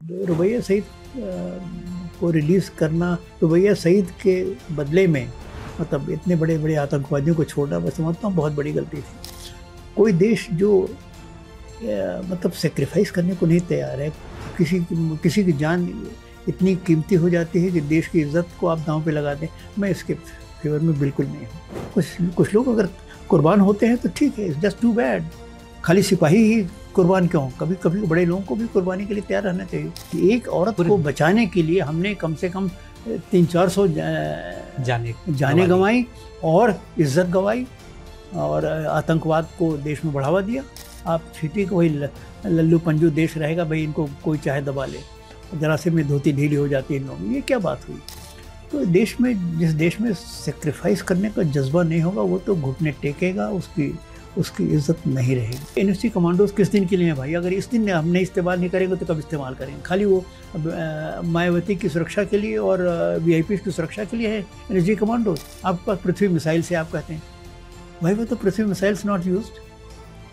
रुबैया सईद को रिलीज़ करना, रुबैया सईद के बदले में मतलब इतने बड़े बड़े आतंकवादियों को छोड़ना, मैं समझता हूँ बहुत बड़ी गलती थी। कोई देश जो मतलब सेक्रीफाइस करने को नहीं तैयार है, किसी की जान इतनी कीमती हो जाती है कि देश की इज्जत को आप दांव पे लगा दें, मैं इसके फेवर में बिल्कुल नहीं हूँ। कुछ लोग अगर कुर्बान होते हैं तो ठीक है, इट्स जस्ट टू बैड। खाली सिपाही ही कुर्बान क्यों? कभी कभी बड़े लोगों को भी कुर्बानी के लिए तैयार रहना चाहिए। कि एक औरत को बचाने के लिए हमने कम से कम 300-400 जाने गंवाई और इज्जत गंवाई और आतंकवाद को देश में बढ़ावा दिया। आप छीटी को वही लल्लू पंजू देश रहेगा, भाई इनको कोई चाहे दबा ले, जरा से में धोती ढीली हो जाती है इन लोगों। ये क्या बात हुई? तो देश में, जिस देश में सेक्रीफाइस करने का जज्बा नहीं होगा वो तो घुटने टेकेगा, उसकी इज्जत नहीं रहेगी। एनएसजी कमांडोज किस दिन के लिए हैं भाई? अगर इस दिन हमने इस्तेमाल नहीं करेंगे तो कब इस्तेमाल करेंगे? खाली वो मायावती की सुरक्षा के लिए और वीआईपी की सुरक्षा के लिए है एनएसजी कमांडोज। आपके पास पृथ्वी मिसाइल से आप कहते हैं भाई वो तो पृथ्वी मिसाइल्स नॉट यूज्ड।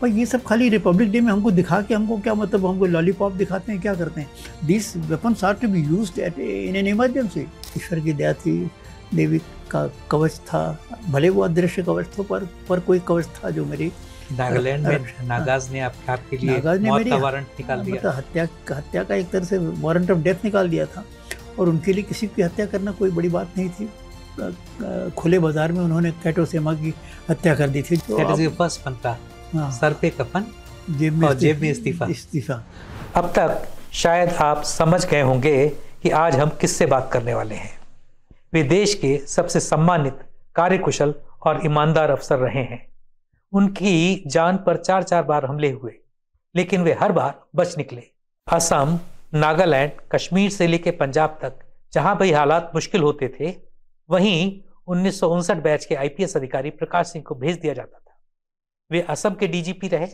पर ये सब खाली रिपब्लिक डे में हमको दिखा के हमको क्या मतलब, हमको लॉलीपॉप दिखाते हैं, क्या करते हैं? This weapons are to be used in an emergency. ईश्वर की दया थी, देवी का कवच था, भले वो अदृश्य कवच था पर कोई कवच था जो मेरी नागालैंड में नागाज ने आपके लिए मौत का वारंट निकाल दिया। मतलब हत्या का एक तरह से वारंट ऑफ डेथ निकाल दिया था और उनके लिए किसी की हत्या करना कोई बड़ी बात नहीं थी। खुले बाजार में उन्होंने कैटो सेमा की हत्या कर दी थी। तो फर्स्ट पंथा, सर पे कफन, जेब में इस्तीफा। अब तक शायद आप समझ गए होंगे कि आज हम किससे बात करने वाले हैं। वे देश के सबसे सम्मानित, कार्यकुशल और ईमानदार अफसर रहे हैं। उनकी जान पर 4 बार हमले हुए, लेकिन वे हर बार बच निकले। असम, नागालैंड, कश्मीर से लेकर पंजाब तक जहां भी हालात मुश्किल होते थे, वहीं 1959 बैच के आईपीएस अधिकारी प्रकाश सिंह को भेज दिया जाता था। वे असम के डीजीपी रहे,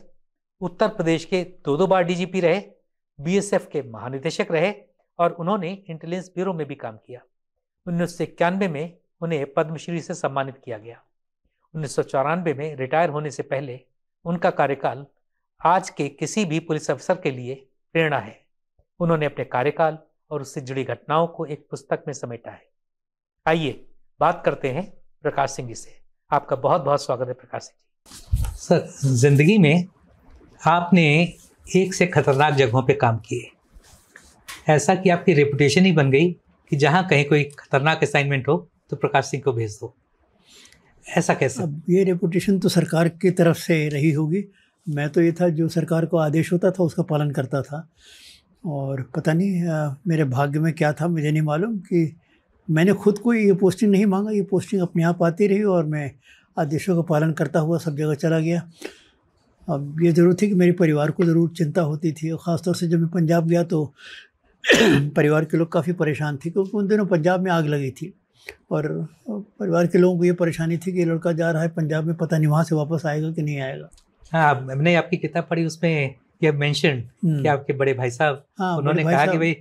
उत्तर प्रदेश के 2 बार डीजीपी रहे, बीएसएफ के महानिदेशक रहे और उन्होंने इंटेलिजेंस ब्यूरो में भी काम किया। 1991 में उन्हें पद्मश्री से सम्मानित किया गया। 1994 में रिटायर होने से पहले उनका कार्यकाल आज के किसी भी पुलिस अफसर के लिए प्रेरणा है। उन्होंने अपने कार्यकाल और उससे जुड़ी घटनाओं को एक पुस्तक में समेटा है। आइए बात करते हैं प्रकाश सिंह जी से। आपका बहुत बहुत स्वागत है प्रकाश सिंह जी। सर, जिंदगी में आपने एक से खतरनाक जगहों पे काम किए, ऐसा कि आपकी रेपुटेशन ही बन गई कि जहां कहीं कोई खतरनाक असाइनमेंट हो तो प्रकाश सिंह को भेज दो। ऐसा कैसे? अब ये रेपुटेशन तो सरकार की तरफ से रही होगी। मैं तो ये था जो सरकार को आदेश होता था उसका पालन करता था, और पता नहीं मेरे भाग्य में क्या था, मुझे नहीं मालूम कि मैंने खुद को ये पोस्टिंग नहीं मांगा। ये पोस्टिंग अपने आप आती रही और मैं आदेशों का पालन करता हुआ सब जगह चला गया। अब ये ज़रूर थी कि मेरे परिवार को ज़रूर चिंता होती थी, और ख़ासतौर से जब मैं पंजाब गया तो परिवार के लोग काफ़ी परेशान थे, क्योंकि उन दिनों पंजाब में आग लगी थी और परिवार के लोगों को ये परेशानी थी कि ये लड़का जा रहा है पंजाब में, पता नहीं वहाँ से वापस आएगा कि नहीं आएगा। हाँ, मैंने आपकी किताब पढ़ी, उसमें ये मेंशन कि आपके बड़े भाई साहब, उन्होंने कहा कि भाई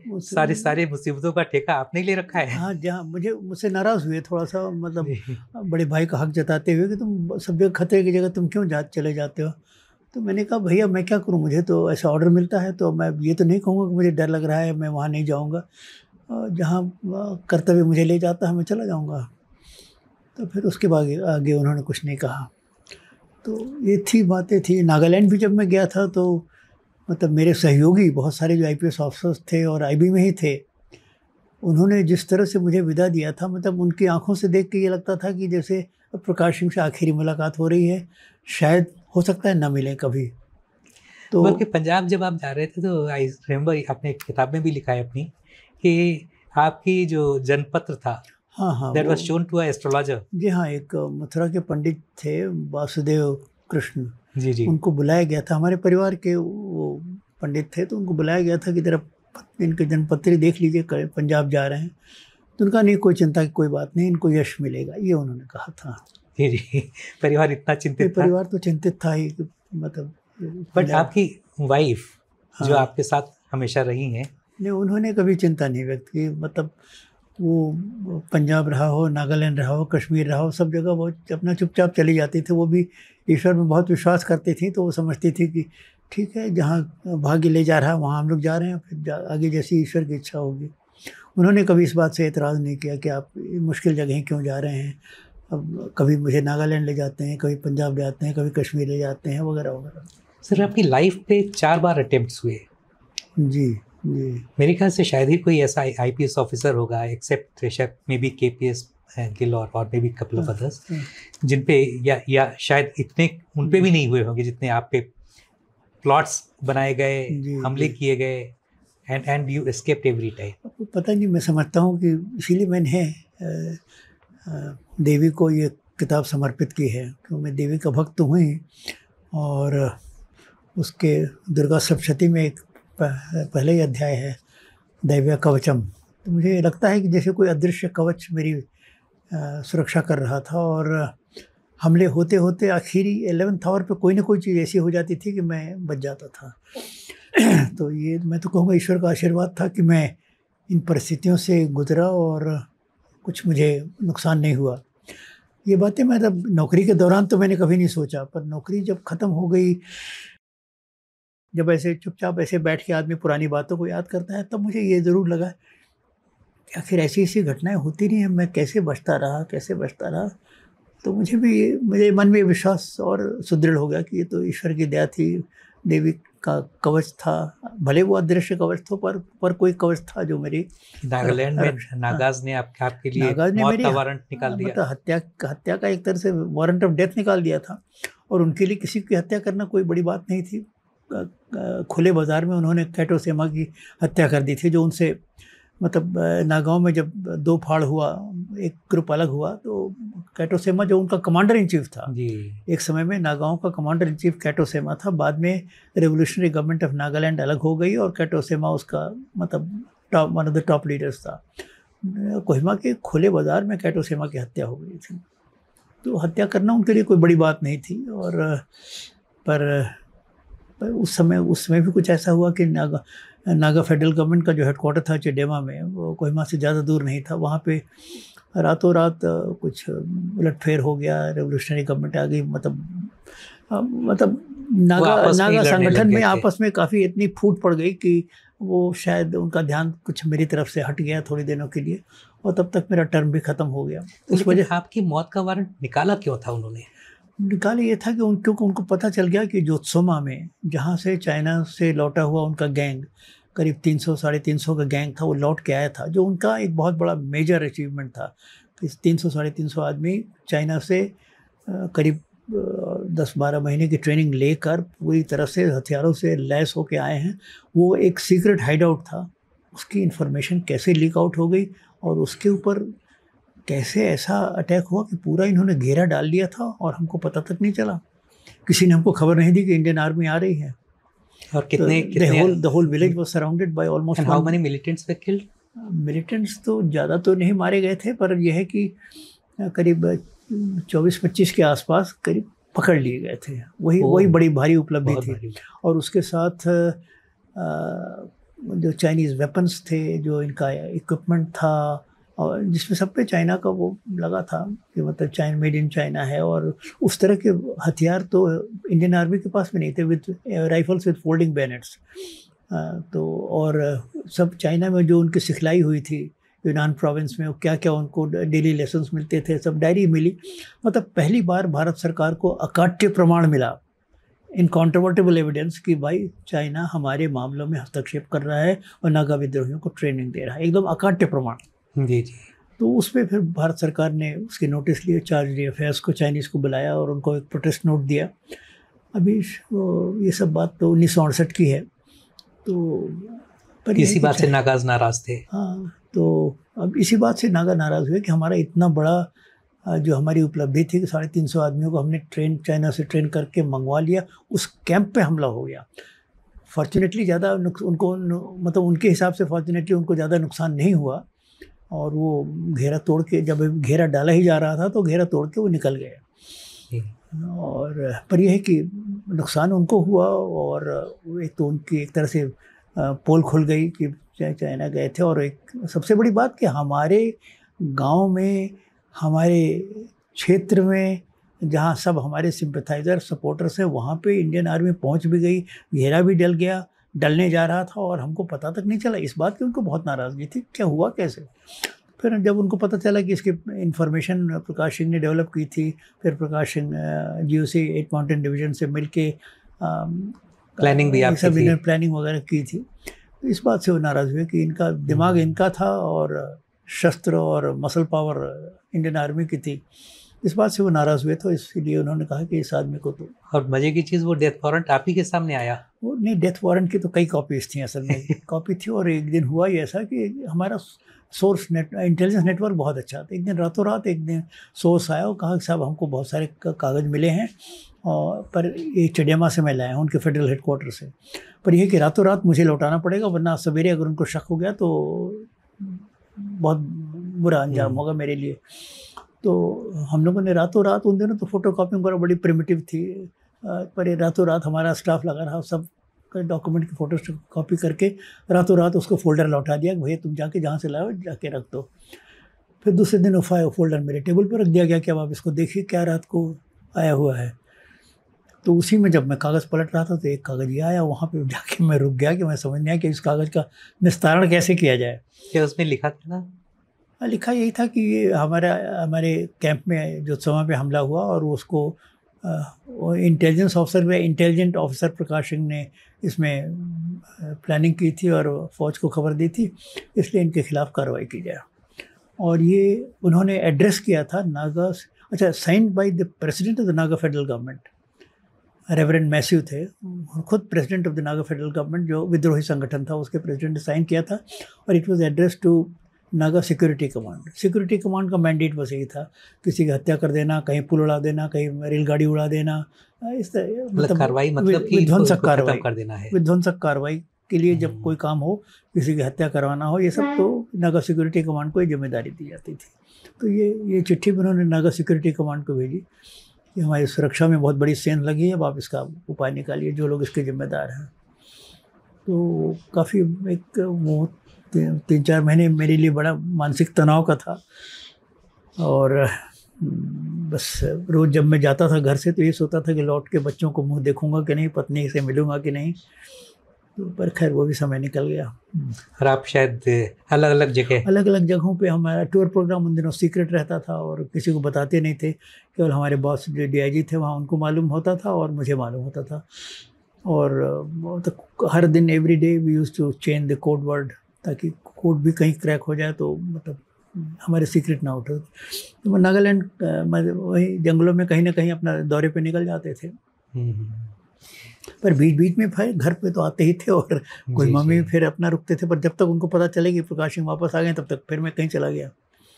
सारी मुसीबतों का ठेका आपने ले रखा है। हाँ, जहाँ मुझसे नाराज़ हुए थोड़ा सा, मतलब बड़े भाई का हक जताते हुए कि तुम सब जगह खतरे की जगह तुम क्यों चले जाते हो। तो मैंने कहा भैया मैं क्या करूँ, मुझे तो ऐसा ऑर्डर मिलता है तो मैं ये तो नहीं कहूँगा कि मुझे डर लग रहा है, मैं वहाँ नहीं जाऊँगा, जहाँ कर्तव्य मुझे ले जाता है मैं चला जाऊँगा। तो फिर उसके बाद आगे उन्होंने कुछ नहीं कहा। तो ये थी बातें थी। नागालैंड भी जब मैं गया था तो मतलब मेरे सहयोगी बहुत सारे जो आईपीएस ऑफिसर्स थे और आईबी में ही थे, उन्होंने जिस तरह से मुझे विदा दिया था, मतलब उनकी आंखों से देख के ये लगता था कि जैसे प्रकाश सिंह से आखिरी मुलाकात हो रही है, शायद हो सकता है ना मिले कभी। तो बल्कि पंजाब जब आप जा रहे थे तो आई रिमेंबर, आपने एक किताब में भी लिखा है अपनी कि आपकी जो जनपत्र था, हाँ, that was shown to a astrologer. जी हाँ, एक मथुरा के पंडित थे वासुदेव कृष्ण, जी, उनको बुलाया गया था। हमारे परिवार के वो पंडित थे, तो उनको बुलाया गया था कि जरा इनके जनपत्री देख लीजिए, पंजाब जा रहे हैं। तो उनका नहीं, कोई चिंता की कोई बात नहीं, इनको यश मिलेगा, ये उन्होंने कहा था। जी, परिवार इतना चिंतित था? परिवार तो चिंतित था ही, मतलब। बट आपकी वाइफ जो आपके साथ हमेशा रही हैं, नहीं, उन्होंने कभी चिंता नहीं व्यक्त की। मतलब वो पंजाब रहा हो, नागालैंड रहा हो, कश्मीर रहा हो, सब जगह वो अपना चुपचाप चली जाती थी। वो भी ईश्वर में बहुत विश्वास करती थी, तो वो समझती थी कि ठीक है, जहाँ भाग्य ले जा रहा है वहाँ हम लोग जा रहे हैं, फिर आगे जैसी ईश्वर की इच्छा होगी। उन्होंने कभी इस बात से एतराज़ नहीं किया कि आप मुश्किल जगह क्यों जा रहे हैं। अब कभी मुझे नागालैंड ले जाते हैं, कभी पंजाब ले जाते हैं, कभी कश्मीर ले जाते हैं, वगैरह वगैरह। सर आपकी लाइफ पे 4 बार अटेम्प्ट्स हुए। जी जी। मेरे ख्याल से शायद ही कोई ऐसा IPS ऑफिसर होगा except may be KPS Gill और may be couple of others जिन पे या शायद इतने उन पे भी नहीं हुए होंगे जितने आप पे प्लॉट्स बनाए गए, हमले किए गए, and you escaped every time. पता नहीं, मैं समझता हूँ कि इसीलिए मैंने देवी को ये किताब समर्पित की है, क्योंकि मैं देवी का भक्त हूँ ही। और उसके दुर्गा सप्तशती में एक पहले ही अध्याय है दैव्य कवचम। तो मुझे लगता है कि जैसे कोई अदृश्य कवच मेरी सुरक्षा कर रहा था, और हमले होते होते आखिरी 11th आवर पे कोई ना कोई चीज़ ऐसी हो जाती थी कि मैं बच जाता था। तो ये मैं तो कहूँगा ईश्वर का आशीर्वाद था कि मैं इन परिस्थितियों से गुजरा और कुछ मुझे नुकसान नहीं हुआ। ये बातें मैं तब नौकरी के दौरान तो मैंने कभी नहीं सोचा, पर नौकरी जब ख़त्म हो गई, जब ऐसे चुपचाप ऐसे बैठ के आदमी पुरानी बातों को याद करता है, तब मुझे ये ज़रूर लगा कि आखिर ऐसी ऐसी घटनाएं होती रही हैं, मैं कैसे बचता रहा। तो मुझे मन में विश्वास और सुदृढ़ हो गया कि ये तो ईश्वर की दया थी, देवी का कवच था। भले वो अदृश्य कवच था, पर कोई कवच था जो मेरी। नागालैंड में नागाज ने आपके लिए मौत का वारंट निकाल दिया, मतलब हत्या का एक तरह से वारंट ऑफ डेथ निकाल दिया था। और उनके लिए किसी की हत्या करना कोई बड़ी बात नहीं थी। खुले बाजार में उन्होंने कैटो सेमा की हत्या कर दी थी, जो उनसे मतलब नागांव में जब 2 फाड़ हुआ, एक ग्रुप अलग हुआ, तो कैटो सेमा जो उनका कमांडर इन चीफ था जी, एक समय में नागांव का कमांडर इन चीफ कैटो सेमा था। बाद में रेवोल्यूशनरी गवर्नमेंट ऑफ नागालैंड अलग हो गई और कैटो सेमा उसका मतलब one of the top leaders था। कोहिमा के खुले बाजार में कैटो सेमा की हत्या हो गई थी। तो हत्या करना उनके लिए कोई बड़ी बात नहीं थी। और पर उस समय भी कुछ ऐसा हुआ कि नागा फेडरल गवर्नमेंट का जो हेडक्वार्टर था चेडेमा में, वो कोहिमा से ज़्यादा दूर नहीं था। वहाँ पे रातों रात कुछ उलटफेर हो गया, रेवोल्यूशनरी गवर्नमेंट आ गई। मतलब नागा संगठन में आपस में काफ़ी इतनी फूट पड़ गई कि वो शायद उनका ध्यान कुछ मेरी तरफ से हट गया थोड़ी दिनों के लिए, और तब तक मेरा टर्म भी ख़त्म हो गया। उस वजह आपकी मौत का वारंट निकाला क्यों था उन्होंने? निकाले ये था कि क्योंकि उनको पता चल गया कि जोत्सोमा में, जहाँ से चाइना से लौटा हुआ उनका गैंग, करीब 300-350 का गैंग था, वो लौट के आया था, जो उनका एक बहुत बड़ा मेजर अचीवमेंट था। 300-350 आदमी चाइना से करीब 10-12 महीने की ट्रेनिंग लेकर पूरी तरह से हथियारों से लैस होके आए हैं। वो एक सीक्रेट हाइड आउट था, उसकी इन्फॉर्मेशन कैसे लीक आउट हो गई और उसके ऊपर कैसे ऐसा अटैक हुआ कि पूरा इन्होंने घेरा डाल दिया था और हमको पता तक नहीं चला। किसी ने हमको खबर नहीं दी कि इंडियन आर्मी आ रही है। और कितने the whole village was surrounded by almost. How many militants were killed? Militants तो ज़्यादा तो नहीं मारे गए थे, पर यह है कि करीब 24-25 के आसपास करीब पकड़ लिए गए थे। वही बड़ी भारी उपलब्धि थी। और उसके साथ जो चाइनीज़ वेपन्स थे, जो इनका इक्विपमेंट था, और जिसमें सब पे चाइना का वो लगा था कि मतलब मेड इन चाइना है। और उस तरह के हथियार तो इंडियन आर्मी के पास भी नहीं थे, विद राइफल्स विद फोल्डिंग बैनेट्स। तो और सब चाइना में जो उनकी सिखलाई हुई थी यूनान प्रोविंस में, क्या क्या उनको डेली लेसन्स मिलते थे, सब डायरी मिली। मतलब पहली बार भारत सरकार को अकाट्य प्रमाण मिला, इनकॉन्ट्रोवर्टेबल एविडेंस, कि भाई चाइना हमारे मामलों में हस्तक्षेप कर रहा है और नागा विद्रोहियों को ट्रेनिंग दे रहा है, एकदम अकाट्य प्रमाण। जी। तो उसमें फिर भारत सरकार ने उसके नोटिस लिए, चार्ज अफेयर्स को, चाइनीज़ को बुलाया और उनको एक प्रोटेस्ट नोट दिया। अभी ये सब बात तो 1968 की है। तो पर इसी बात से नागाज नाराज़ थे। हाँ, तो अब इसी बात से नागा नाराज़ हुए कि हमारा इतना बड़ा जो हमारी उपलब्धि थी कि 350 आदमियों को हमने चाइना से ट्रेन करके मंगवा लिया, उस कैंप पे हमला हो गया। फॉर्चुनेटली ज़्यादा उनको मतलब उनके हिसाब से फॉर्चुनेटली उनको ज़्यादा नुकसान नहीं हुआ। और वो घेरा तोड़ के, जब घेरा डाला ही जा रहा था तो घेरा तोड़ के वो निकल गए। और पर यह है कि नुकसान उनको हुआ। और एक तो उनकी एक तरह से पोल खुल गई कि चाइना गए थे। और एक सबसे बड़ी बात कि हमारे गांव में, हमारे क्षेत्र में, जहाँ सब हमारे सिंपैथाइजर सपोर्टर्स हैं, वहाँ पे इंडियन आर्मी पहुँच भी गई, घेरा भी डल गया, डलने जा रहा था और हमको पता तक नहीं चला। इस बात की उनको बहुत नाराज़गी थी, क्या हुआ कैसे। फिर जब उनको पता चला कि इसकी इंफॉर्मेशन प्रकाश सिंह ने डेवलप की थी, फिर Prakash Singh GOC 8 mountain division से मिल के प्लानिंग भी आपकी थी, प्लानिंग वगैरह की थी। तो इस बात से वो नाराज़ हुए कि इनका दिमाग इनका था और शस्त्र और मसल पावर इंडियन आर्मी की थी। इस बात से वो नाराज़ हुए, तो इसलिए उन्होंने कहा कि इस आदमी को तो। और मजे की चीज़, वो डेथ वारंट आप ही के सामने आया? वो नहीं, डेथ वारंट की तो कई कॉपीज थी असल में। कॉपी थी और एक दिन हुआ ही ऐसा कि हमारा सोर्स इंटेलिजेंस नेटवर्क बहुत अच्छा था। एक दिन रातों रात एक दिन सोर्स आया और कहा कि साहब हमको बहुत सारे कागज़ मिले हैं और पर ये चडियामा से मैं लाया हूँ, उनके फेडरल हेडक्वार्टर से, पर यह कि रातों रात मुझे लौटाना पड़ेगा, वरना सवेरे अगर उनको शक हो गया तो बहुत बुरा अंजाम होगा मेरे लिए। तो हम लोगों ने रातों रात, उन दिनों तो फोटोकॉपिंग वगैरह बड़ी प्रिमिटिव थी, पर रातों रात हमारा स्टाफ लगा रहा, सब डॉक्यूमेंट की फ़ोटो कॉपी करके रातों रात उसको फोल्डर लौटा दिया कि भैया तुम जाके जहाँ से लाओ जाके रख दो। फिर दूसरे दिन वो फोल्डर मेरे टेबल पर रख दिया गया कि अब आप इसको देखिए क्या रात को आया हुआ है। तो उसी में जब मैं कागज़ पलट रहा था तो एक कागज़ ये आया, वहाँ पे जाके मैं रुक गया कि मैं समझ नहीं आया कि इस कागज़ का निस्तारण कैसे किया जाए। क्या उसमें लिखा था ना? लिखा यही था कि ये हमारे कैंप में जो समय पे हमला हुआ और उसको intelligence officer intelligent officer Prakash Singh ने इसमें प्लानिंग की थी और फ़ौज को खबर दी थी, इसलिए इनके खिलाफ़ कार्रवाई की जाए। और ये उन्होंने एड्रेस किया था नागा, अच्छा, signed by the president of the Naga federal government, reverend Matthew थे, खुद president of the Naga federal government, जो विद्रोही संगठन था उसके प्रेसिडेंट ने साइन किया था। और it was address to Naga security command. Security command का मैंडेट बस यही था, किसी की हत्या कर देना, कहीं पुल उड़ा देना, कहीं रेलगाड़ी उड़ा देना, इस तरह मतलब विध्वंसक कार्रवाई कर देना है। विध्वंसक कार्रवाई के लिए जब कोई काम हो, किसी की हत्या करवाना हो, ये सब तो नागा सिक्योरिटी कमांड को ही जिम्मेदारी दी जाती थी। तो ये चिट्ठी भी उन्होंने नागा सिक्योरिटी कमांड को भेजी कि हमारी सुरक्षा में बहुत बड़ी सेंध लगी है, अब आप इसका उपाय निकालिए, जो लोग इसके जिम्मेदार हैं। तो काफ़ी एक वो 3-4 महीने मेरे लिए बड़ा मानसिक तनाव का था। और बस रोज़ जब मैं जाता था घर से तो ये सोचता था कि लौट के बच्चों को मुंह देखूंगा कि नहीं, पत्नी से मिलूंगा कि नहीं। तो पर खैर वो भी समय निकल गया। और आप शायद अलग अलग जगहों पे हमारा टूर प्रोग्राम उन दिनों सीक्रेट रहता था और किसी को बताते नहीं थे, केवल हमारे बॉस जो DIG थे वहाँ उनको मालूम होता था और मुझे मालूम होता था। और तो हर दिन every day we used to change the code word, ताकि कोड भी कहीं क्रैक हो जाए तो मतलब हमारे सीक्रेट ना उठे। तो मैं नागालैंड वही जंगलों में कहीं ना कहीं अपना दौरे पे निकल जाते थे, पर बीच बीच में फिर घर पे तो आते ही थे और कोई मम्मी फिर अपना रुकते थे, पर जब तक उनको पता चले कि प्रकाश सिंह वापस आ गए तब तक फिर मैं कहीं चला गया।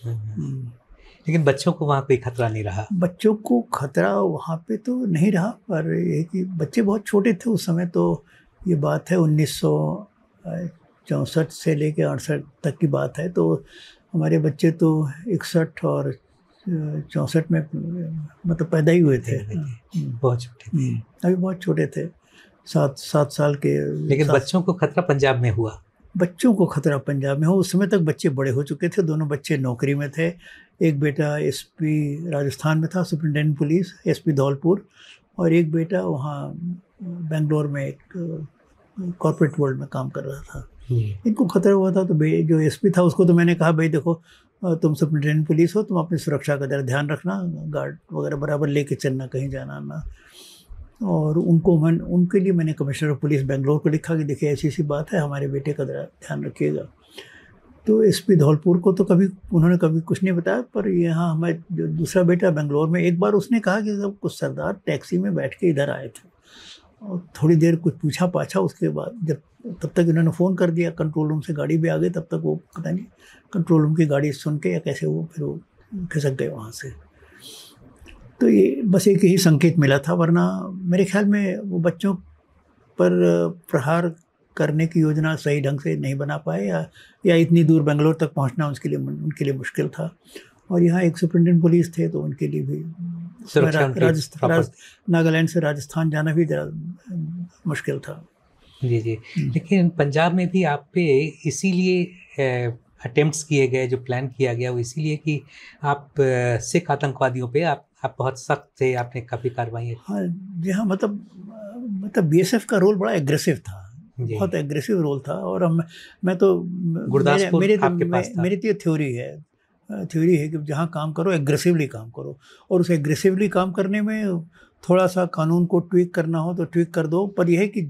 लेकिन बच्चों को वहाँ कोई खतरा नहीं रहा? बच्चों को खतरा वहाँ पे तो नहीं रहा, पर ये कि बच्चे बहुत छोटे थे उस समय। तो ये बात है 1964 से लेकर 68 तक की बात है। तो हमारे बच्चे तो 61 और 64 में मतलब पैदा ही हुए थे। बहुत छोटे थे, अभी बहुत छोटे थे, 7 साल के। लेकिन बच्चों को खतरा पंजाब में हुआ? बच्चों को खतरा पंजाब में हो, उस समय तक बच्चे बड़े हो चुके थे, दोनों बच्चे नौकरी में थे। एक बेटा SP राजस्थान में था, सुपरिटेंडेंट पुलिस SP धौलपुर, और एक बेटा वहाँ बेंगलोर में एक कॉर्पोरेट वर्ल्ड में काम कर रहा था। इनको खतरा हुआ था। तो जो SP था उसको तो मैंने कहा भाई देखो तुम सुपरिटेंडेंट पुलिस हो, तुम अपनी सुरक्षा का जरा ध्यान रखना, गार्ड वगैरह बराबर लेके चलना, कहीं जाना ना। और उनके लिए मैंने कमिश्नर ऑफ पुलिस बेंगलोर को लिखा कि देखिए ऐसी सी बात है, हमारे बेटे का जरा ध्यान रखिएगा। तो SP धौलपुर को तो उन्होंने कभी कुछ नहीं बताया, पर यहाँ हमारे जो दूसरा बेटा बेंगलोर में, एक बार उसने कहा कि जब कुछ सरदार टैक्सी में बैठ के इधर आए थे और थोड़ी देर कुछ पूछा पाछा, उसके बाद तब तक इन्होंने फ़ोन कर दिया, कंट्रोल रूम से गाड़ी भी आ गई, तब तक वो पता नहीं कंट्रोल रूम की गाड़ी सुन के या कैसे फिर वो खिसक गए वहाँ से। तो ये बस एक ही संकेत मिला था, वरना मेरे ख्याल में वो बच्चों पर प्रहार करने की योजना सही ढंग से नहीं बना पाए, या इतनी दूर बेंगलोर तक पहुंचना उनके लिए मुश्किल था। और यहाँ एक सुपरिटेंडेंट पुलिस थे तो उनके लिए भी नागालैंड से राजस्थान जाना भी मुश्किल था। जी। लेकिन पंजाब में भी आप पे इसीलिए अटेम्प्ट्स किए गए, जो प्लान किया गया वो इसीलिए कि आप सिख आतंकवादियों पे आप आप बहुत सख्त थे, आपने काफ़ी कार्रवाई? हाँ जी हाँ, मतलब बीएसएफ का रोल बड़ा एग्रेसिव था, बहुत एग्रेसिव रोल था। और मैं तो मेरी तो ये थ्योरी है कि जहाँ काम करो एग्रेसिवली काम करो, और उस एग्रेसिवली काम करने में थोड़ा सा कानून को ट्वीक करना हो तो ट्वीक कर दो, पर यह है कि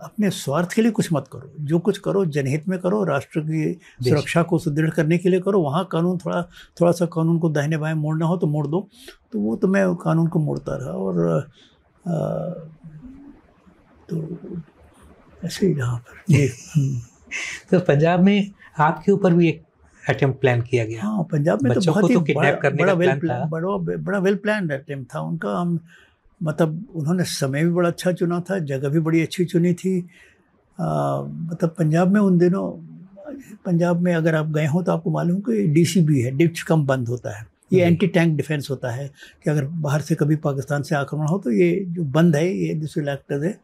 अपने स्वार्थ के लिए कुछ मत करो, जो कुछ करो जनहित में करो, राष्ट्र की सुरक्षा को सुदृढ़ करने के लिए करो। वहाँ कानून थोड़ा सा कानून को दाहिने बाएं मोड़ना हो तो मोड़ दो, तो वो तो मैं कानून को मोड़ता रहा। और तो ऐसे ही यहाँ पर तो पंजाब में आपके ऊपर भी एक अटेम्प्ट प्लान किया गया? हाँ, पंजाब में तो बहुत ही बड़ा वेल प्लान अटेम्प्ट था उनका। हम मतलब उन्होंने समय भी बड़ा अच्छा चुना था, जगह भी बड़ी अच्छी चुनी थी। मतलब पंजाब में उन दिनों, पंजाब में अगर आप गए हो तो आपको मालूम कि DCB है, डिच कम बंद होता है। ये एंटी टैंक डिफेंस होता है कि अगर बाहर से कभी पाकिस्तान से आक्रमण हो तो ये जो बंद है, ये this will act as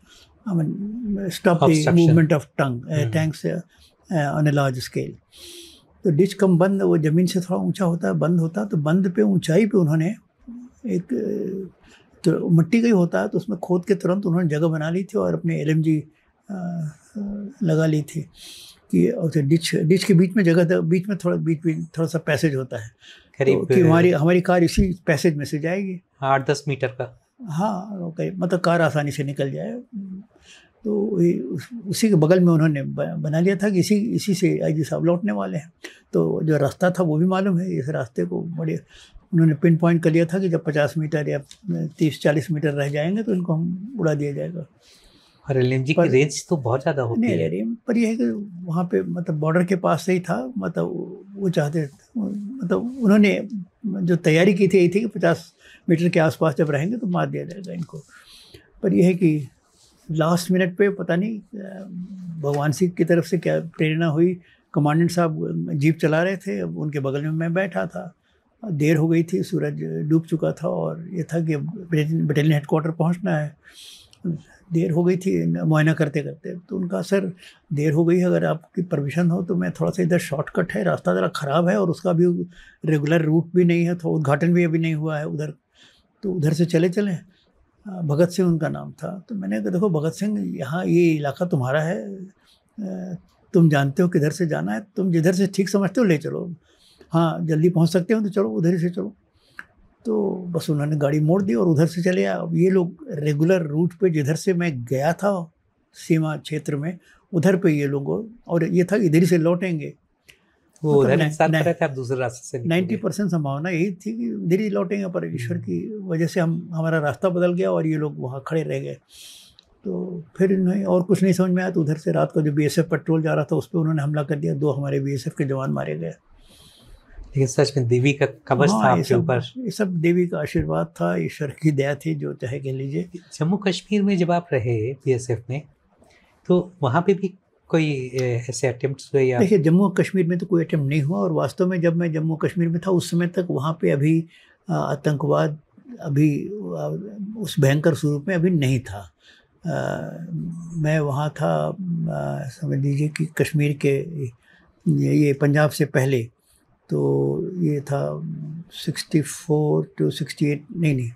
stop the movement of tanks on a large scale. तो डिच कम बंद, वो ज़मीन से थोड़ा ऊंचा होता है, बंद होता है। तो बंद पे ऊंचाई पे उन्होंने एक तो मिट्टी का ही होता है, तो उसमें खोद के तुरंत उन्होंने जगह बना ली थी और अपने LMG लगा ली थी कि और डिच के बीच में जगह था, बीच में थोड़ा सा पैसेज होता है तो कि हमारी कार इसी पैसेज में से जाएगी 8-10 मीटर का। हाँ, ओके, मतलब कार आसानी से निकल जाए। तो उसी के बगल में उन्होंने बना लिया था कि इसी से IG साहब लौटने वाले हैं। तो जो रास्ता था वो भी मालूम है, इस रास्ते को बड़े उन्होंने पिन पॉइंट कर लिया था कि जब 50 मीटर या 30-40 मीटर रह जाएंगे तो इनको हम उड़ा दिया जाएगा। और LMG की रेंज तो बहुत ज़्यादा होती है। नहीं, पर यह है कि वहाँ पे मतलब बॉर्डर के पास से ही था, मतलब वो चाहते, मतलब उन्होंने जो तैयारी की थी यही थी कि 50 मीटर के आसपास जब रहेंगे तो मार दिया जाएगा इनको। पर यह है कि लास्ट मिनट पे पता नहीं भगवान सिंह की तरफ से क्या प्रेरणा हुई, कमांडेंट साहब जीप चला रहे थे, उनके बगल में मैं बैठा था, देर हो गई थी, सूरज डूब चुका था और ये था कि बटालियन हेडक्वार्टर पहुंचना है, देर हो गई थी मुआयना करते करते। तो उनका सर देर हो गई है, अगर आपकी परमिशन हो तो मैं थोड़ा सा, इधर शॉर्टकट है, रास्ता ज़रा ख़राब है और उसका भी रेगुलर रूट भी नहीं है, तो उद्घाटन भी अभी नहीं हुआ है उधर, तो उधर से चलें। भगत सिंह उनका नाम था। तो मैंने कहा देखो भगत सिंह, यहाँ ये इलाका तुम्हारा है, तुम जानते हो किधर से जाना है, तुम जिधर से ठीक समझते हो ले चलो, हाँ जल्दी पहुँच सकते हो तो चलो, उधर ही से चलो। तो बस उन्होंने गाड़ी मोड़ दी और उधर से चले। अब ये लोग रेगुलर रूट पे जिधर से मैं गया था सीमा क्षेत्र में, उधर पे ये लोग, और ये था इधर ही से लौटेंगे, वो उधर इंतजार कर रहे थे, आप दूसरे रास्ते से 90% संभावना यही थी कि इधर ही लौटेंगे, पर ईश्वर की वजह से हमारा रास्ता बदल गया और ये लोग वहाँ खड़े रह गए। तो फिर इन्हें और कुछ नहीं समझ में आया, तो उधर से रात को जो BSF पेट्रोल जा रहा था उस पर उन्होंने हमला कर दिया, 2 हमारे BSF के जवान मारे गए। लेकिन सच में देवी का कवच था आपके ऊपर। ये सब देवी का आशीर्वाद था, ईश्वर की दया थी, जो चाहे कह लीजिए। जम्मू कश्मीर में जब आप रहे BSF में, तो वहाँ पे भी कोई ऐसे अटेम्प्ट्स हुए? या देखिए, जम्मू कश्मीर में तो कोई अटेम्प्ट नहीं हुआ, और वास्तव में जब मैं जम्मू कश्मीर में था उस समय तक वहाँ पे अभी आतंकवाद अभी उस भयंकर स्वरूप में अभी नहीं था। मैं वहाँ था, समझ लीजिए कि कश्मीर के ये पंजाब से पहले, तो ये था 64 to 68, नहीं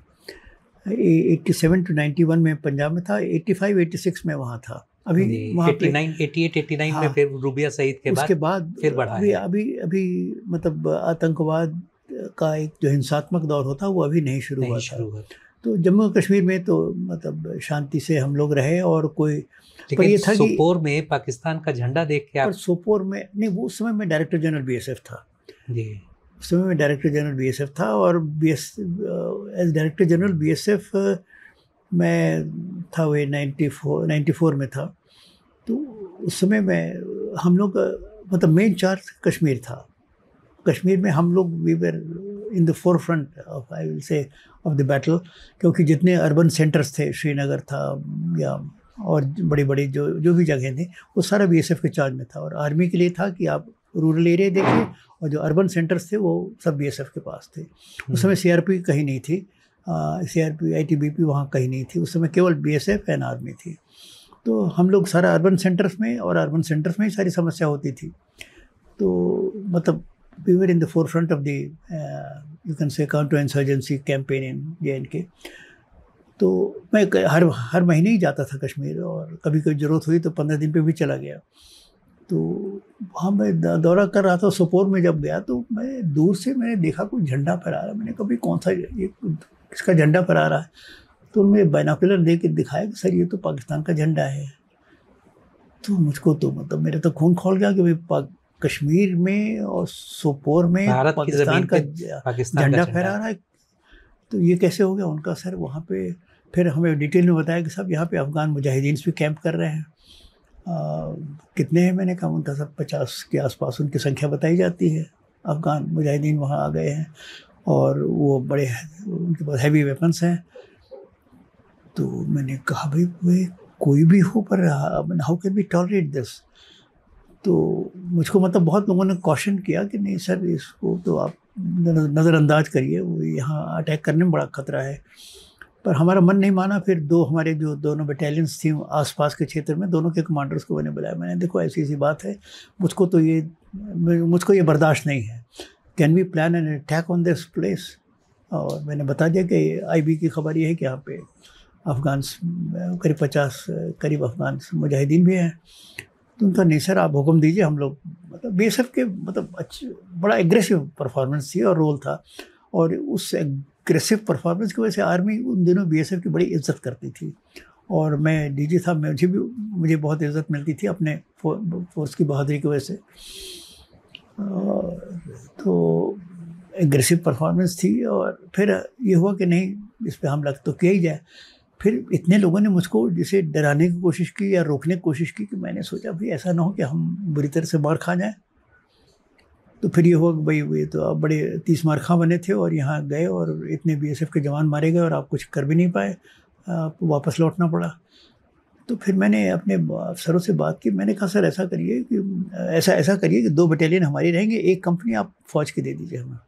87 to 91 में पंजाब में था, 85-86 में वहाँ था। अभी 89 में फिर रूबिया शहीद के उसके बाद फिर बढ़ा अभी मतलब आतंकवाद का एक जो हिंसात्मक दौर होता वो अभी नहीं शुरू हुआ था। तो जम्मू कश्मीर में तो मतलब शांति से हम लोग रहे, और कोई पर ये था सोपोर में पाकिस्तान का झंडा देख के आप? सोपोर में नहीं, वो उस समय मैं डायरेक्टर जनरल BSF था जी। उस समय मैं डायरेक्टर जनरल BSF था, और एज डायरेक्टर जनरल BSF मैं था वही 94 में था। तो उस समय हम लोग मतलब मेन चार्ज कश्मीर था। कश्मीर में हम लोग we were in the forefront of, I will say, of the battle, क्योंकि जितने अर्बन सेंटर्स थे, श्रीनगर था या और बड़ी बड़ी जो भी जगह थी, वो सारा BSF के चार्ज में था। और आर्मी के लिए था कि आप रूरल एरिया देखिए, और जो अर्बन सेंटर्स थे वो सब BSF के पास थे। उस समय CRP कहीं नहीं थी, CRP ITBP वहाँ कहीं नहीं थी, उस समय केवल BSF एंड आर्मी थी। तो हम लोग सारा अर्बन सेंटर्स में, और अर्बन सेंटर्स में ही सारी समस्या होती थी। तो मतलब we were in the forefront of the you can say counter insurgency campaign in JNK। तो मैं हर महीने ही जाता था कश्मीर, और कभी कोई ज़रूरत हुई तो 15 दिन पे भी चला गया। तो वहाँ मैं दौरा कर रहा था, सोपोर में जब गया तो मैं दूर से मैंने देखा कोई झंडा फहरा रहा। मैंने कभी कौन सा ये किसका झंडा फहरा रहा है? तो उन्होंने बाइनोकुलर दे के दिखाया कि सर ये तो पाकिस्तान का झंडा है। तो मुझको तो मतलब मेरा तो खून खौल गया कि भाई कश्मीर में और सोपोर में पाकिस्तान का झंडा फहरा रहा है, तो ये कैसे हो गया उनका? सर वहाँ पे फिर हमें डिटेल में बताया कि साहब यहाँ पे अफ़गान मुजाहिदीन भी कैंप कर रहे हैं। कितने हैं? मैंने कहा उनका सब 50 के आसपास उनकी संख्या बताई जाती है। अफ़गान मुजाहिदीन वहाँ आ गए हैं और वो बड़े उनके पास हैवी वेपन्स हैं। तो मैंने कहा भाई कोई भी हो, पर how can we tolerate this? तो मुझको मतलब बहुत लोगों ने कॉशन किया कि नहीं सर, इसको तो आप नज़रअंदाज करिए, वो यहाँ अटैक करने में बड़ा खतरा है। पर हमारा मन नहीं माना। फिर हमारे जो दोनों बटालियंस थी आसपास के क्षेत्र में, दोनों के कमांडर्स को मैंने बुलाया। मैंने देखो ऐसी बात है, मुझको ये बर्दाश्त नहीं है, can we plan an attack on this place? और मैंने बता दिया कि IB की खबर ये है कि यहाँ पे अफ़गान करीब 50 अफ़गान मुजाहिदीन भी हैं। तो उनका नहीं सर, आप हुक्म दीजिए, हम लोग मतलब BSF के मतलब बड़ा एग्रेसिव परफॉर्मेंस थी और रोल था, और उस एग्रेसिव परफॉर्मेंस की वजह से आर्मी उन दिनों BSF की बड़ी इज्जत करती थी। और मैं DG था, मुझे बहुत इज्जत मिलती थी अपने फोर्स की बहादुरी की वजह से। तो एग्रेसिव परफॉर्मेंस थी, और फिर ये हुआ कि नहीं, इस पर हमला तो किया ही जाए। फिर इतने लोगों ने मुझको जिसे डराने की कोशिश की या रोकने की कोशिश की कि मैंने सोचा भाई ऐसा ना हो कि हम बुरी तरह से मार खा जाएं। तो फिर ये हुआ कि भाई ये तो आप बड़े 30 मार खा बने थे और यहाँ गए और इतने BSF के जवान मारे गए और आप कुछ कर भी नहीं पाए, आपको वापस लौटना पड़ा। तो फिर मैंने अपने अफसरों से बात की। मैंने कहा सर ऐसा करिए कि ऐसा करिए कि 2 बटालियन हमारी रहेंगे, 1 कंपनी आप फौज की दे दीजिए हमें,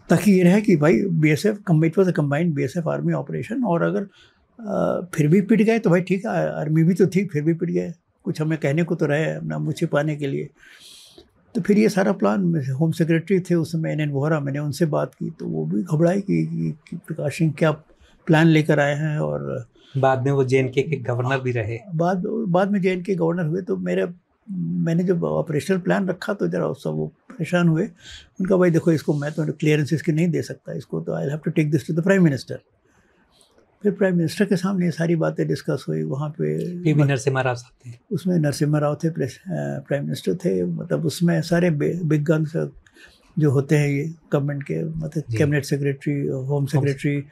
ताकि ये रहे कि भाई BSF it was a combined BSF army operation. और अगर फिर भी पिट गए तो भाई ठीक है, आर्मी भी तो थी, फिर भी पिट गए, कुछ हमें कहने को तो रहे अपना मुँह छिपाने के लिए। तो फिर ये सारा प्लान, होम सेक्रेटरी थे उस समय NN वोहरा, मैंने उनसे बात की तो वो भी घबराए कि प्रकाश सिंह क्या प्लान लेकर आए हैं। और बाद में वो JNK के गवर्नर भी रहे। बाद में JNK गवर्नर हुए। तो मैंने जब ऑपरेशनल प्लान रखा तो जरा सब वो परेशान हुए। उनका भाई देखो, इसको मैं तो क्लियरेंस इसकी नहीं दे सकता, इसको तो I have to take this to the prime minister. फिर प्राइम मिनिस्टर के सामने ये सारी बातें डिस्कस हुई। वहाँ पे नरसिम्हा राव साहब थे, उसमें नरसिम्हा राव थे, प्राइम मिनिस्टर थे। मतलब उसमें सारे बिग गन्स जो होते हैं ये गवर्नमेंट के, मतलब cabinet secretary, home secretary,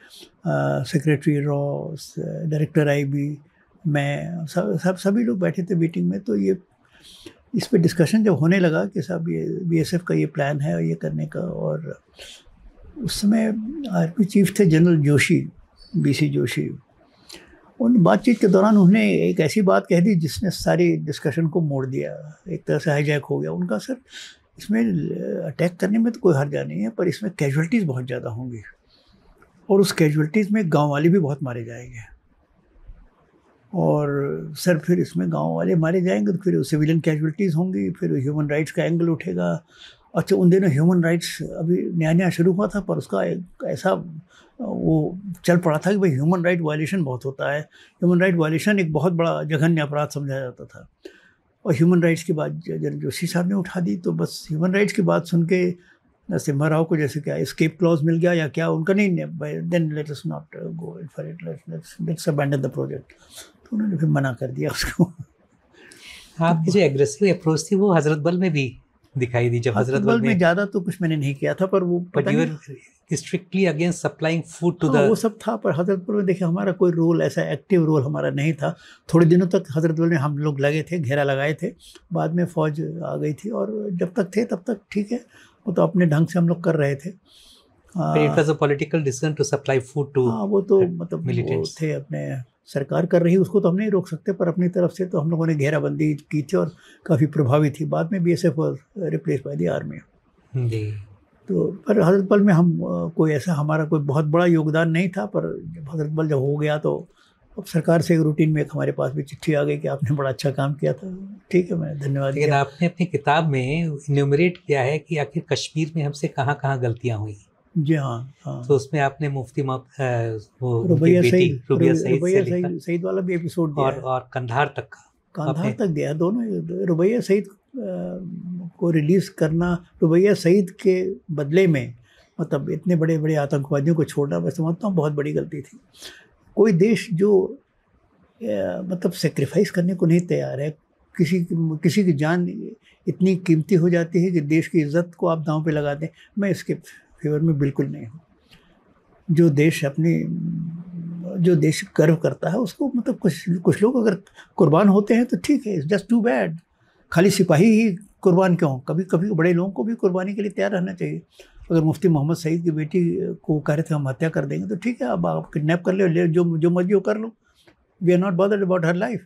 secretary raw, director IB, मैं, सभी लोग बैठे थे मीटिंग में। तो ये इस पे डिस्कशन जब होने लगा कि साहब ये BSF का ये प्लान है और ये करने का। और उस समय आर्मी चीफ थे जनरल जोशी, BC जोशी। उन बातचीत के दौरान उन्होंने एक ऐसी बात कह दी जिसने सारी डिस्कशन को मोड़ दिया, एक तरह से हाईजैक हो गया। उनका सर इसमें अटैक करने में तो कोई हर्जा नहीं है, पर इसमें कैजुअल्टीज़ बहुत ज़्यादा होंगी, और उस कैजुअल्टीज़ में गाँव वाले भी बहुत मारे जाएंगे। और सर फिर इसमें गांव वाले मारे जाएंगे तो फिर सिविलियन कैजुअल्टीज़ होंगी, फिर ह्यूमन राइट्स का एंगल उठेगा। अच्छा, उन दिनों ह्यूमन राइट्स अभी नया शुरू हुआ था, पर उसका एक ऐसा वो चल पड़ा था कि भाई ह्यूमन राइट वायलेशन बहुत होता है। ह्यूमन राइट वायलेशन एक बहुत बड़ा जघन्य अपराध समझा जाता था। और ह्यूमन राइट्स की बात जनरल जोशी साहब ने उठा दी। तो बस ह्यूमन राइट्स की बात सुन के नरसिम्हा राव को जैसे क्या एस्केप क्लॉज मिल गया या क्या उनका, नहीं, then let us not go for it, let's abandon the project. तो उन्होंने फिर मना कर दिया उसको। आपकी जो एग्रेसिव अप्रोच थी वो हजरत बल में भी दिखाई दी। जब हजरत बल में ज़्यादा तो कुछ मैंने नहीं किया था, पर वो strictly against supplying food to the, वो सब था। पर हजरत बल में देखिए हमारा कोई रोल, ऐसा एक्टिव रोल हमारा नहीं था। थोड़े दिनों तक हजरत बल में हम लोग लगे थे, घेरा लगाए थे, बाद में फ़ौज आ गई थी। और जब तक थे तब तक ठीक है, वो तो अपने ढंग से हम लोग कर रहे थे। It was a political decision to supply food to वो तो मतलब वो थे, अपने सरकार कर रही, उसको तो हम नहीं रोक सकते, पर अपनी तरफ से तो हम लोगों ने घेराबंदी की थी और काफ़ी प्रभावी थी। बाद में BSF was replace by the army. तो पर हजरत बल में हम कोई ऐसा हमारा कोई बहुत बड़ा योगदान नहीं था। पर जब हजरत बल जब हो गया तो अब सरकार से एक रूटीन में एक हमारे पास भी चिट्ठी आ गई कि आपने बड़ा अच्छा काम किया था। ठीक है, मैं धन्यवाद। लेकिन आपने अपनी किताब में इन्यूमरेट किया है कि आखिर कश्मीर में हमसे कहाँ कहाँ गलतियाँ हुई। जी हाँ। तो उसमें आपने मुफ्ती रुबैया सईद वाला भी एपिसोड दिया और कंधार तक दिया, दोनों। रुबैया सईद को रिलीज करना, रुबैया सईद के बदले में मतलब इतने बड़े बड़े आतंकवादियों को छोड़ना, मैं समझता हूँ बहुत बड़ी गलती थी। कोई देश जो मतलब सेक्रीफाइस करने को नहीं तैयार है, किसी की जान इतनी कीमती हो जाती है कि देश की इज्जत को आप दांव पे लगा दें, मैं इसके फेवर में बिल्कुल नहीं हूँ। जो देश गर्व करता है उसको मतलब कुछ लोग अगर कुर्बान होते हैं तो ठीक है, इट्स जस्ट टू बैड। खाली सिपाही ही कुर्बान क्यों? कभी कभी बड़े लोगों को भी कुर्बानी के लिए तैयार रहना चाहिए। अगर मुफ्ती मोहम्मद सईद की बेटी को कह रहे थे हम हत्या कर देंगे तो ठीक है, अब आप किडनैप कर ले, जो मर्जी हो कर लो। We are not bothered about her life,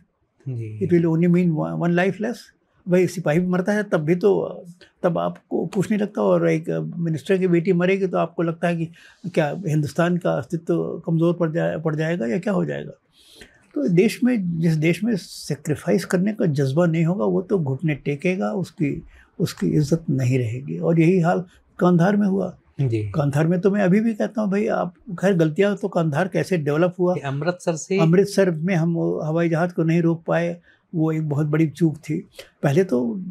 it will only mean one life less. भाई सिपाही भी मरता है तब आपको कुछ नहीं लगता, और एक मिनिस्टर की बेटी मरेगी तो आपको लगता है कि क्या हिंदुस्तान का अस्तित्व कमज़ोर पड़ जाएगा या क्या हो जाएगा। तो जिस देश में सेक्रीफाइस करने का जज्बा नहीं होगा वो तो घुटने टेकेगा, उसकी इज्जत नहीं रहेगी। और यही हाल कांधार में हुआ जी। कांधार में तो मैं अभी भी कहता हूँ भाई, आप खैर गलतियाँ तो कांधार कैसे डेवलप हुआ, अमृतसर में हम हवाई जहाज़ को नहीं रोक पाए, वो एक बहुत बड़ी चूक थी। पहले तो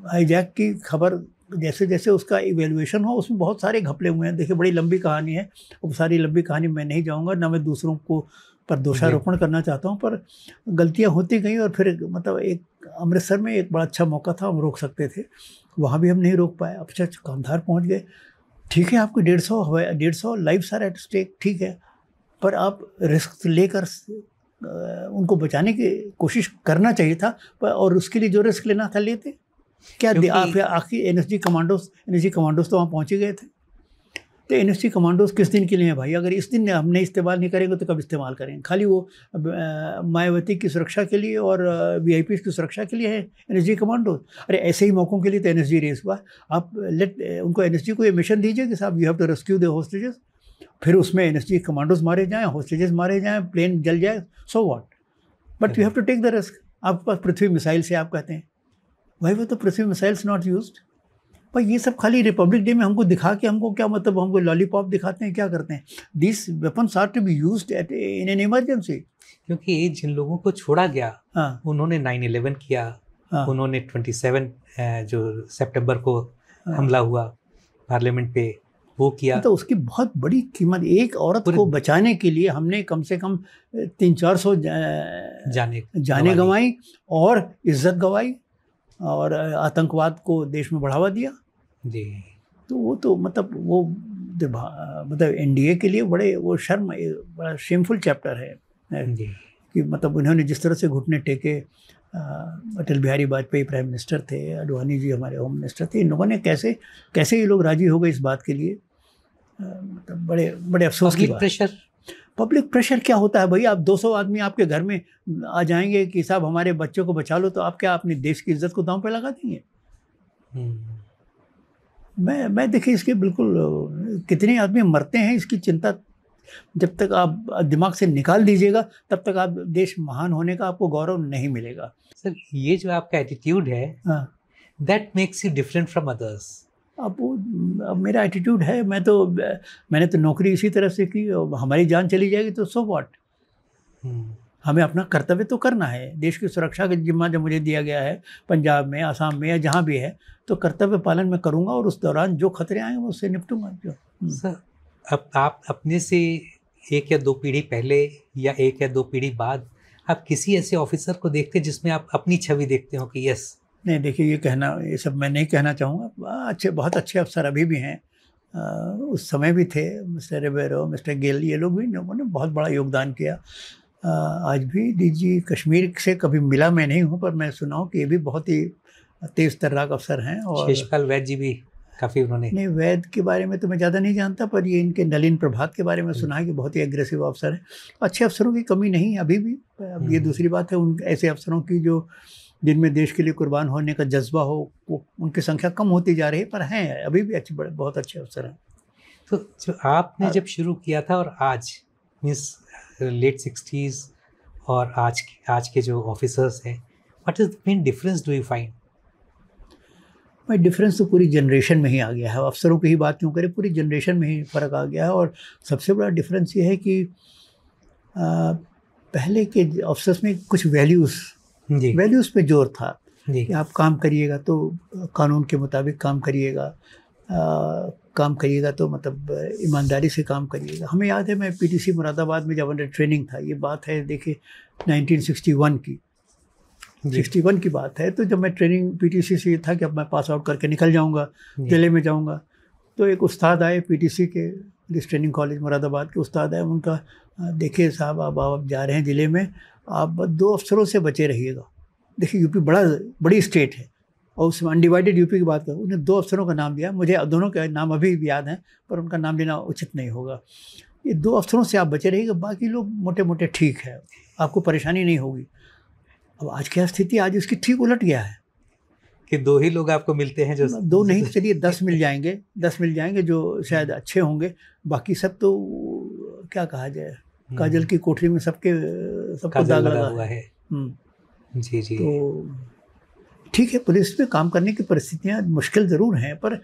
हाईजैक की खबर जैसे जैसे उसका इवेल्युएशन हो उसमें बहुत सारे घपले हुए हैं। देखिए बड़ी लंबी कहानी है, वो सारी लंबी कहानी मैं नहीं जाऊँगा, ना मैं दूसरों को पर दोषारोपण करना चाहता हूँ, पर गलतियाँ होती गई। और फिर मतलब एक अमृतसर में एक बड़ा अच्छा मौका था, हम रोक सकते थे, वहाँ भी हम नहीं रोक पाए। अच्छा कांधार पहुँच गए, ठीक है, आपको 150 लाइव्स आर एट स्टेक, ठीक है, पर आप रिस्क लेकर उनको बचाने की कोशिश करना चाहिए था, और उसके लिए जो रिस्क लेना था लेते क्या? आप आखिर एनएसजी कमांडोज तो वहाँ पहुँच ही गए थे। तो एनएसजी कमांडोज किस दिन के लिए हैं भाई? अगर इस दिन हमने इस्तेमाल नहीं करेंगे तो कब इस्तेमाल करेंगे? खाली वो मायावती की सुरक्षा के लिए और वीआईपी की सुरक्षा के लिए है एनएसजी कमांडोज? अरे ऐसे ही मौक़ों के लिए तो एनएसजी रेस हुआ। आप उनको एनएसजी को ये मिशन दीजिए कि साहब you have to rescue the hostages, फिर उसमें एनएसजी कमांडोज मारे जाएँ, होस्टेजेस मारे जाएँ, प्लेन जल जाए, so what, but you have to take the risk. आपके पास पृथ्वी मिसाइल से आप कहते हैं भाई वो तो पृथ्वी मिसाइल्स नॉट यूज्ड। पर ये सब खाली रिपब्लिक डे में हमको दिखा के हमको क्या मतलब, हमको लॉलीपॉप दिखाते हैं, क्या करते हैं? This weapons are to be used in an emergency. क्योंकि जिन लोगों को छोड़ा गया उन्होंने 9/11 किया, उन्होंने 27 जो सितंबर को हमला हुआ पार्लियामेंट पे वो किया। तो उसकी बहुत बड़ी कीमत, एक औरत को बचाने के लिए हमने कम से कम 300-400 जाने गंवाई और इज्जत गंवाई और आतंकवाद को देश में बढ़ावा दिया जी। तो वो तो मतलब एनडीए के लिए बड़ा शेमफुल चैप्टर है जी। कि मतलब उन्होंने जिस तरह से घुटने टेके, अटल बिहारी वाजपेयी प्राइम मिनिस्टर थे, अडवाणी जी हमारे होम मिनिस्टर थे, इन लोगों ने कैसे ये लोग राजी हो गए इस बात के लिए, मतलब बड़े अफसोस की बात। पब्लिक प्रेशर क्या होता है भाई? आप 200 आदमी आपके घर में आ जाएंगे कि साहब हमारे बच्चों को बचा लो, तो आप क्या अपने देश की इज्जत को दांव पे लगा देंगे? मैं देखिए इसके बिल्कुल, कितने आदमी मरते हैं इसकी चिंता जब तक आप दिमाग से निकाल दीजिएगा तब तक आप देश महान होने का आपको गौरव नहीं मिलेगा। सर ये जो आपका एटीट्यूड है that makes you different from others. अब मेरा एटीट्यूड है, मैंने तो नौकरी इसी तरह से की, हमारी जान चली जाएगी तो सो व्हाट। हमें अपना कर्तव्य तो करना है, देश की सुरक्षा का जिम्मा जब मुझे दिया गया है पंजाब में, आसाम में या जहाँ भी है, तो कर्तव्य पालन मैं करूँगा और उस दौरान जो खतरे आएंगे उससे निपटूंगा। सर अब आप अपने से 1 या 2 पीढ़ी पहले या 1 या 2 पीढ़ी बाद आप किसी ऐसे ऑफिसर को देखते हैं जिसमें आप अपनी छवि देखते हो कि यस? नहीं देखिए, ये सब मैं नहीं कहना चाहूँगा। बहुत अच्छे अफसर अभी भी हैं, उस समय भी थे, मिस्टर रिबेरो, मिस्टर गिल, ये लोग भी उन्होंने बहुत बड़ा योगदान किया। आज भी डीजी कश्मीर से कभी मिला मैं नहीं हूँ, पर मैं सुना हूँ कि ये भी बहुत ही तेज़ तर्राक अफसर हैं। और शेषपाल वैद्य जी भी काफ़ी उन्होंने, नहीं वैद्य के बारे में तो मैं ज़्यादा नहीं जानता, पर ये इनके नलिन प्रभात के बारे में सुना है कि बहुत ही एग्रेसिव अफसर है। अच्छे अफसरों की कमी नहीं है अभी भी। अब ये दूसरी बात है, उन ऐसे अफसरों की जिनमें देश के लिए कुर्बान होने का जज्बा हो, वो उनकी संख्या कम होती जा रही है, पर हैं अभी भी बहुत अच्छे अफसर हैं। तो जो आपने जब शुरू किया था और आज मीन्स लेट 60s और आज के जो ऑफिसर्स हैं, what is the main difference do you find? भाई डिफरेंस तो पूरी जनरेशन में ही आ गया है। अफसरों की ही बात क्यों करें, पूरी जनरेशन में ही फ़र्क आ गया है। और सबसे बड़ा डिफरेंस ये है कि पहले के अफसर्स में कुछ वैल्यूज़ पे जोर था कि आप काम करिएगा तो कानून के मुताबिक काम करिएगा, काम करिएगा तो मतलब ईमानदारी से काम करिएगा। हमें याद है, मैं पीटीसी मुरादाबाद में जब अंडर ट्रेनिंग था, ये बात है देखिए 1961 की, 61 की बात है। तो जब मैं ट्रेनिंग पीटीसी से ये था कि अब मैं पास आउट करके निकल जाऊंगा, जिले में जाऊंगा, तो एक उस्ताद आए पीटीसी के, पुलिस ट्रेनिंग कॉलेज मुरादाबाद के उस्ताद आए। उनका देखिए साहब, अब आप जा रहे हैं ज़िले में, आप 2 अफसरों से बचे रहिएगा। देखिए यूपी बड़ी स्टेट है और उसमें अनडिवाइडेड यूपी की बात करें, उन्हें 2 अफसरों का नाम दिया। मुझे दोनों के नाम अभी भी याद हैं, पर उनका नाम लेना उचित नहीं होगा। ये 2 अफसरों से आप बचे रहिएगा, बाकी लोग मोटे मोटे ठीक है, आपको परेशानी नहीं होगी। अब आज क्या स्थिति, आज उसकी ठीक उलट गया है कि 2 ही लोग आपको मिलते हैं, जो 2 नहीं, चलिए 10 मिल जाएंगे, 10 मिल जाएंगे जो शायद अच्छे होंगे, बाकी सब तो क्या कहा जाए, काजल की कोठरी में सबको दाग लगा हुआ है। जी जी। तो ठीक है, पुलिस में काम करने की परिस्थितियाँ मुश्किल ज़रूर हैं, पर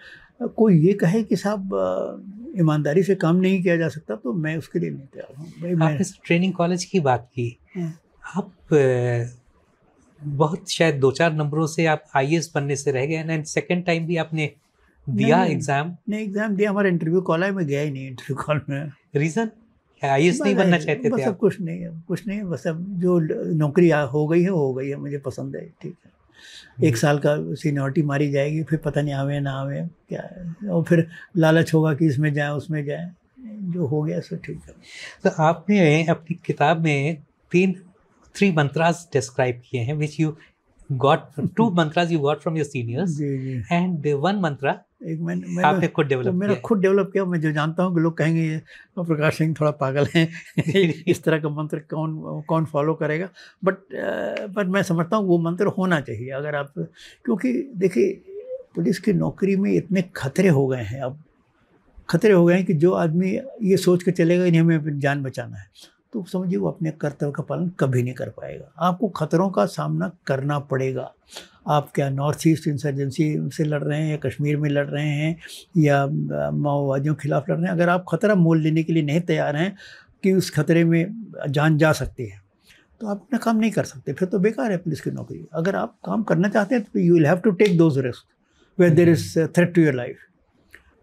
कोई ये कहे कि साहब ईमानदारी से काम नहीं किया जा सकता, तो मैं उसके लिए नहीं तैयार हूँ। आपने ट्रेनिंग कॉलेज की बात की, आप बहुत शायद 2-4 नंबरों से आप आईएएस बनने से रह गए, एंड सेकंड टाइम भी आपने दिया एग्जाम? नहीं, एग्जाम दिया, हमारा इंटरव्यू कॉल है, मैं गया ही नहीं इंटरव्यू कॉल में। रीज़न आईएएस नहीं बनना चाहते थे आप? कुछ नहीं है, बस अब जो नौकरी हो गई है, मुझे पसंद है, ठीक है। 1 साल का सीनियरिटी मारी जाएगी, फिर पता नहीं आवे ना आवे क्या है, और फिर लालच होगा कि इसमें जाए उसमें जाए, जो हो गया सो ठीक है। तो आपने अपनी किताब में 3 mantras describe किए हैं, which you got 2 mantras you got from your seniors, and 1 mantra आपने खुद डेवलप किया। मेरा खुद डेवलप किया। मैं जो जानता हूँ कि लोग कहेंगे ये प्रकाश सिंह थोड़ा पागल हैं इस तरह का मंत्र कौन फॉलो करेगा, बट मैं समझता हूँ वो मंत्र होना चाहिए अगर आप, क्योंकि देखिए पुलिस की नौकरी में इतने खतरे हो गए हैं, अब खतरे हो गए हैं कि जो आदमी ये सोच के चलेगा इन्हें हमें जान बचाना है, तो समझिए वो अपने कर्तव्य का पालन कभी नहीं कर पाएगा। आपको खतरों का सामना करना पड़ेगा। आप क्या नॉर्थ ईस्ट इंसर्जेंसी से लड़ रहे हैं, या कश्मीर में लड़ रहे हैं, या माओवादियों के खिलाफ लड़ रहे हैं, अगर आप खतरा मोल लेने के लिए नहीं तैयार हैं कि उस खतरे में जान जा सकती है, तो आप अपना काम नहीं कर सकते, फिर तो बेकार है पुलिस की नौकरी। अगर आप काम करना चाहते हैं तो you will have to take those risk where there is threat to your life.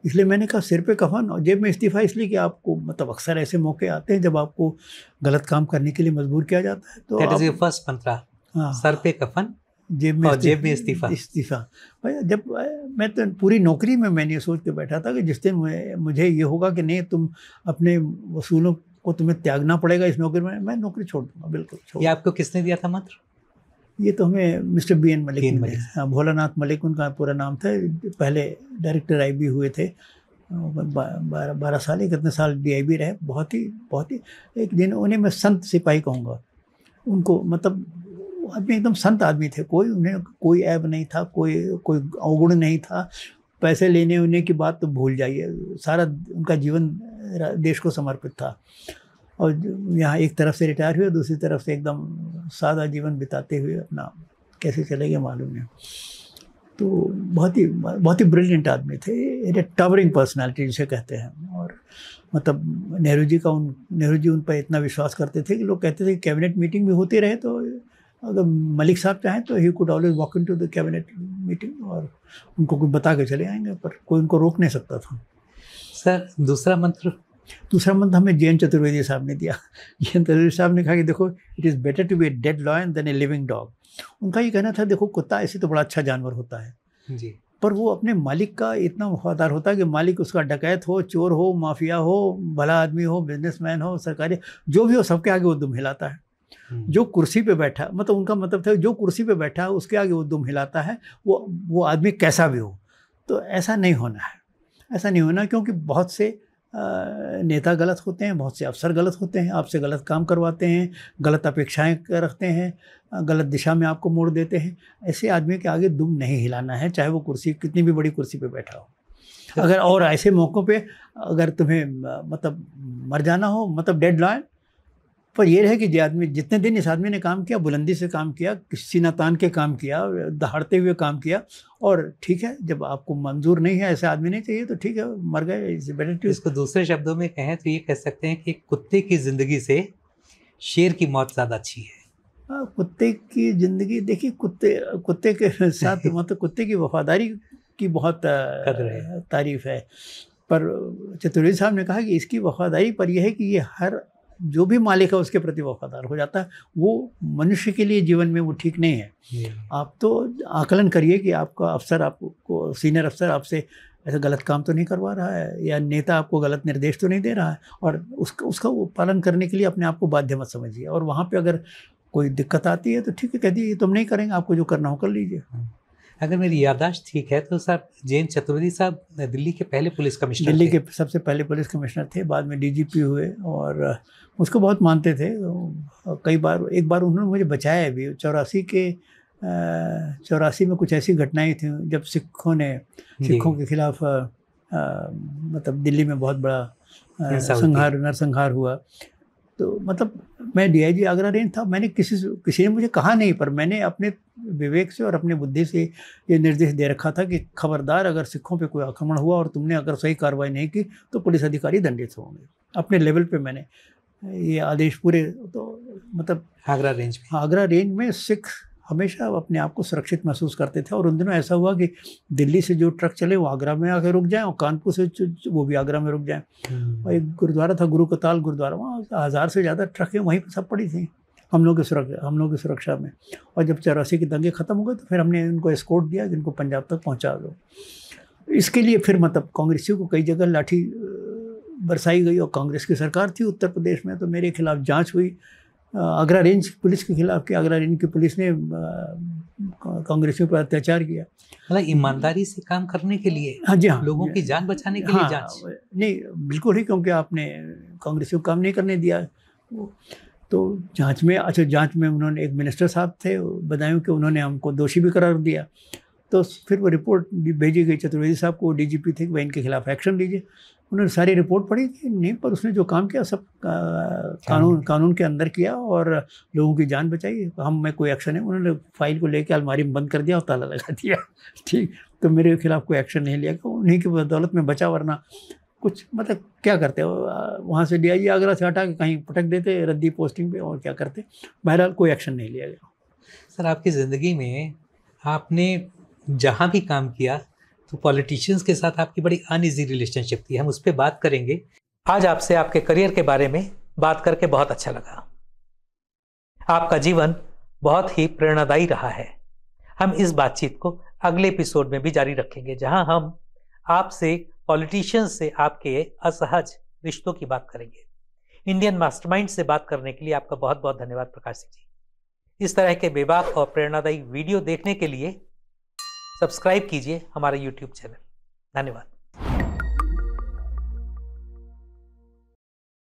इसलिए मैंने कहा सिर पे कफन और जेब में इस्तीफा, इसलिए कि आपको मतलब अक्सर ऐसे मौके आते हैं जब आपको गलत काम करने के लिए मजबूर किया जाता है। तो that is your first Mantra, sir पे कफन, जेब में इस्तीफा। भाई जब मैं तो पूरी नौकरी में मैंने ये सोच के बैठा था कि जिस दिन मुझे ये होगा कि नहीं तुम अपने वसूलों को तुम्हें त्यागना पड़ेगा इस नौकरी में, मैं नौकरी छोड़ दूंगा, बिल्कुल छोड़। ये आपको किसने दिया था मंत्र? ये तो हमें मिस्टर BN मलिक, हाँ, भोलानाथ मलिक उनका पूरा नाम था। पहले डायरेक्टर IB हुए थे, 12 साल, कितने साल DIB रहे। बहुत ही एक दिन उन्हें मैं संत सिपाही कहूँगा उनको, मतलब आदमी एकदम संत आदमी थे, उन्हें कोई ऐब नहीं था, कोई अवगुण नहीं था। पैसे लेने उन्हें की बात तो भूल जाइए, सारा उनका जीवन देश को समर्पित था। और यहाँ एक तरफ से रिटायर हुए, दूसरी तरफ से एकदम सादा जीवन बिताते हुए अपना कैसे चले गए मालूम नहीं। तो बहुत ही ब्रिलियंट आदमी थे, टावरिंग पर्सनालिटी जिसे कहते हैं। और मतलब नेहरू जी उन पर इतना विश्वास करते थे कि लोग कहते थे कि कैबिनेट मीटिंग भी होती रहे तो अगर मलिक साहब चाहें तो he could always walk in to the cabinet meeting और उनको कोई बता के चले आएंगे, पर कोई उनको रोक नहीं सकता था। सर दूसरा मंत्र हमें JN चतुर्वेदी साहब ने दिया। JN चतुर्वेदी साहब ने कहा कि देखो it is better to be a dead lion than a living dog. उनका ये कहना था देखो कुत्ता ऐसे तो बड़ा अच्छा जानवर होता है जी, पर वो अपने मालिक का इतना वफादार होता है कि मालिक उसका डकैत हो, चोर हो, माफिया हो, भला आदमी हो, बिजनेसमैन हो, सरकारी जो भी हो, सबके आगे वो दुम हिलाता है। जो कुर्सी पे बैठा, मतलब उनका मतलब था जो कुर्सी पे बैठा है उसके आगे वो दुम हिलाता है, वो आदमी कैसा भी हो। तो ऐसा नहीं होना है, ऐसा नहीं होना, क्योंकि बहुत से नेता गलत होते हैं, बहुत से अफसर गलत होते हैं, आपसे गलत काम करवाते हैं, गलत अपेक्षाएं रखते हैं, गलत दिशा में आपको मोड़ देते हैं। ऐसे आदमी के आगे दुम नहीं हिलाना है, चाहे वो कुर्सी कितनी भी बड़ी कुर्सी पे बैठा हो। अगर और ऐसे मौक़ों पे अगर तुम्हें मतलब मर जाना हो, मतलब डेड लॉयन, पर यह है कि आदमी जितने दिन इस आदमी ने काम किया, बुलंदी से काम किया, किसी न तान के काम किया, दहाड़ते हुए काम किया, और ठीक है, जब आपको मंजूर नहीं है, ऐसे आदमी नहीं चाहिए तो ठीक है, मर गए। इसको दूसरे शब्दों में कहें तो ये कह सकते हैं कि कुत्ते की जिंदगी से शेर की मौत ज़्यादा अच्छी है। कुत्ते की जिंदगी, देखिए कुत्ते के साथ मतलब कुत्ते की वफादारी की बहुत तारीफ है, पर चतुर्वेदी साहब ने कहा कि इसकी वफादारी पर यह है कि ये हर जो भी मालिक है उसके प्रति वफादार हो जाता है। वो मनुष्य के लिए जीवन में वो ठीक नहीं है। आप तो आकलन करिए कि आपका अफसर, आपको सीनियर अफसर आपसे ऐसा गलत काम तो नहीं करवा रहा है, या नेता आपको गलत निर्देश तो नहीं दे रहा है, और उसका वो पालन करने के लिए अपने आप को बाध्य मत समझिए। और वहाँ पे अगर कोई दिक्कत आती है तो ठीक है, कह दीजिए तुम नहीं करेंगे, आपको जो करना हो कर लीजिए। अगर मेरी याददाश्त ठीक है तो सर जयंत चतुर्वेदी साहब दिल्ली के पहले पुलिस कमिश्नर दिल्ली के सबसे पहले पुलिस कमिश्नर थे, बाद में डीजीपी हुए, और उसको बहुत मानते थे। कई बार, एक बार उन्होंने मुझे बचाया भी। 84 में कुछ ऐसी घटनाएं थी जब सिखों के खिलाफ मतलब दिल्ली में बहुत बड़ा नरसंहार हुआ। तो मतलब मैं डीआईजी आगरा रेंज था, मैंने किसी ने मुझे कहा नहीं, पर मैंने अपने विवेक से और अपने बुद्धि से ये निर्देश दे रखा था कि खबरदार, अगर सिखों पे कोई आक्रमण हुआ और तुमने अगर सही कार्रवाई नहीं की तो पुलिस अधिकारी दंडित होंगे। अपने लेवल पे मैंने ये आदेश पूरे, तो मतलब आगरा रेंज में सिख हमेशा अपने आप को सुरक्षित महसूस करते थे। और उन दिनों ऐसा हुआ कि दिल्ली से जो ट्रक चले वो आगरा में आके रुक जाएं, और कानपुर से वो भी आगरा में रुक जाएं। और एक गुरुद्वारा था, गुरु कताल गुरुद्वारा, वहाँ 1000 से ज़्यादा ट्रकें वहीं पर सब पड़ी थी हम लोग की सुरक्षा में। और जब 84 के दंगे ख़त्म हो गए तो फिर हमने इनको एस्कॉर्ट दिया कि इनको पंजाब तक पहुँचा दो। इसके लिए फिर मतलब कांग्रेसियों को कई जगह लाठी बरसाई गई, और कांग्रेस की सरकार थी उत्तर प्रदेश में, तो मेरे खिलाफ जांच हुई आगरा रेंज पुलिस के खिलाफ कि आगरा रेंज की पुलिस ने कांग्रेसियों पर अत्याचार किया। मतलब ईमानदारी से काम करने के लिए, हाँ जी, हाँ, लोगों की जान बचाने के लिए जांच नहीं, बिल्कुल ही, क्योंकि आपने कांग्रेसियों को काम नहीं करने दिया। तो जांच में उन्होंने, एक मिनिस्टर साहब थे बदायूं के, उन्होंने हमको दोषी भी करार दिया। तो फिर वो रिपोर्ट भेजी गई चतुर्वेदी साहब को, डीजीपी थे, वह इनके खिलाफ एक्शन लीजिए। उन्होंने सारी रिपोर्ट पढ़ी थी, नहीं, पर उसने जो काम किया सब कानून के अंदर किया और लोगों की जान बचाई। हम में कोई एक्शन है, उन्होंने फाइल को लेकर अलमारी में बंद कर दिया और ताला लगा दिया। ठीक, तो मेरे खिलाफ कोई एक्शन नहीं लिया, उन्हीं की बदौलत में बचा, वरना कुछ मतलब क्या करते हो, वहाँ से डीआईजी आगरा से हटा के कहीं पटक देते रद्दी पोस्टिंग पे, और क्या करते। बहरहाल कोई एक्शन नहीं लिया गया। सर आपकी ज़िंदगी में आपने जहाँ भी काम किया तो पॉलिटिशियंस के साथ आपकी बड़ी अनइजी रिलेशनशिप थी, हम उस पर बात करेंगे। आज आपसे आपके करियर के बारे में बात करके बहुत अच्छा लगा। आपका जीवन बहुत ही प्रेरणादायी रहा है। हम इस बातचीत को अगले एपिसोड में भी जारी रखेंगे, जहां हम आपसे पॉलिटिशियंस से आपके असहज रिश्तों की बात करेंगे। इंडियन मास्टरमाइंड से बात करने के लिए आपका बहुत बहुत धन्यवाद प्रकाश सिंह जी। इस तरह के बेबाक और प्रेरणादायी वीडियो देखने के लिए सब्सक्राइब कीजिए हमारे YouTube चैनल। धन्यवाद।